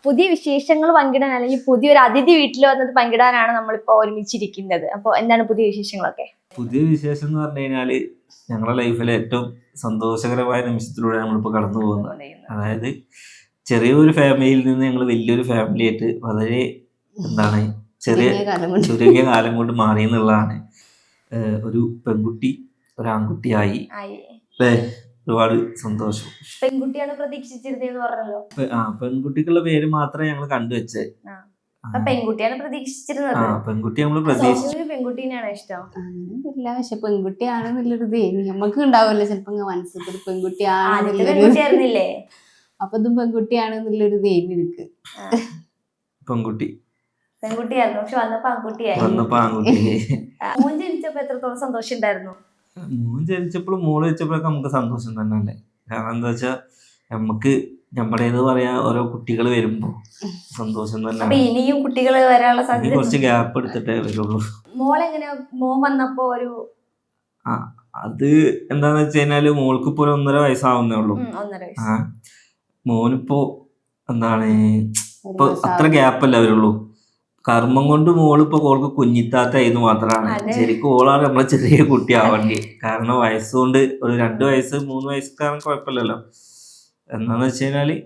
പുതിയ വിശേഷങ്ങൾ പങ്കിടാൻ അല്ലെങ്കിൽ പുതിയൊരു അതിഥി വീട്ടിൽ വന്നത് പങ്കിടാനാണ് നമ്മളിപ്പോ ഒരുമിച്ചിരിക്കുന്നത്. അപ്പൊ എന്താണ് പുതിയ വിശേഷങ്ങളൊക്കെ? പുതിയ വിശേഷം എന്ന് പറഞ്ഞു കഴിഞ്ഞാല് ഞങ്ങളുടെ ലൈഫിലെ ഏറ്റവും സന്തോഷകരമായ നിമിഷത്തിലൂടെ നമ്മളിപ്പോ കടന്നു പോകുന്നത്. അതായത് ചെറിയൊരു ഫാമിലിയിൽ നിന്ന് ഞങ്ങൾ വലിയൊരു ഫാമിലി ആയിട്ട് വളരെ ചുരുങ്ങിയ കാലം കൊണ്ട് മാറി എന്നുള്ളതാണ്. ഒരു പെൺകുട്ടി ഒരു ആൺകുട്ടിയായി ഒരുപാട് സന്തോഷം. പെൺകുട്ടിയാണ് പ്രതീക്ഷിച്ചിരുന്നതെന്ന് പറഞ്ഞല്ലോ. പെൺകുട്ടിക്കുള്ള പേര് മാത്രമേ ഞങ്ങൾ കണ്ടുവച്ചേ. പെൺകുട്ടിയാണ് പ്രതീക്ഷിച്ചിരുന്നത്. പെൺകുട്ടി നമ്മള് പ്രതീക്ഷിച്ചു. പെൺകുട്ടീനെയാണ് ഇഷ്ടം അങ്ങനെയൊന്നുമില്ല, പക്ഷെ പെൺകുട്ടിയാണെന്നുള്ളൊരു നമുക്ക് ഉണ്ടാവുമല്ലോ ചിലപ്പോ മനസ്സിൽ ഒരു പെൺകുട്ടിയായിരുന്നില്ലേ, അപ്പൊ ഇതും പെൺകുട്ടിയാണെന്നുള്ളൊരു എനിക്ക് പെൺകുട്ടിയായിരുന്നു. പക്ഷെ വന്നപ്പോ ആൺകുട്ടിയായി. മോൻ ജനിച്ചപ്പോ എത്രത്തോളം സന്തോഷം ഉണ്ടായിരുന്നു? മോൻ ജനിച്ചപ്പോഴും മോള് ജനിച്ചപ്പോഴൊക്കെ നമുക്ക് സന്തോഷം തന്നെ അല്ലേ. കാരണം എന്താ വെച്ചാ നമുക്ക് നമ്മുടേത് പറയാ ഓരോ കുട്ടികൾ വരുമ്പോ സന്തോഷം തന്നെ. ഇനിയും കുട്ടികൾ വരാനുള്ള സാധ്യത കുറച്ച് ഗ്യാപ്പ് എടുത്തിട്ടേ വരുള്ളൂ. മോളെങ്ങനെയാ മോൻ വന്നപ്പോ ഒരു അത് എന്താന്ന് വെച്ച് കഴിഞ്ഞാല് മോൾക്ക് ഇപ്പൊ 1.5 വയസ്സാവുന്നേ ഉള്ളൂ. മോനിപ്പോ ഇപ്പൊ അത്ര ഗ്യാപ്പല്ല വരുള്ളൂ. കർമ്മം കൊണ്ട് മോളിപ്പോ ഓൾക്ക് കുഞ്ഞിത്താത്തായിരുന്നു മാത്രമാണ്. ശരിക്കും ഓളാണ് നമ്മളെ ചെറിയ കുട്ടിയാവണ്ടേ. കാരണം വയസ്സുകൊണ്ട് ഒരു 2 വയസ്സ് 3 വയസ്സൊക്കെ കുഴപ്പമില്ലല്ലോ. എന്താന്ന് വെച്ച് കഴിഞ്ഞാല്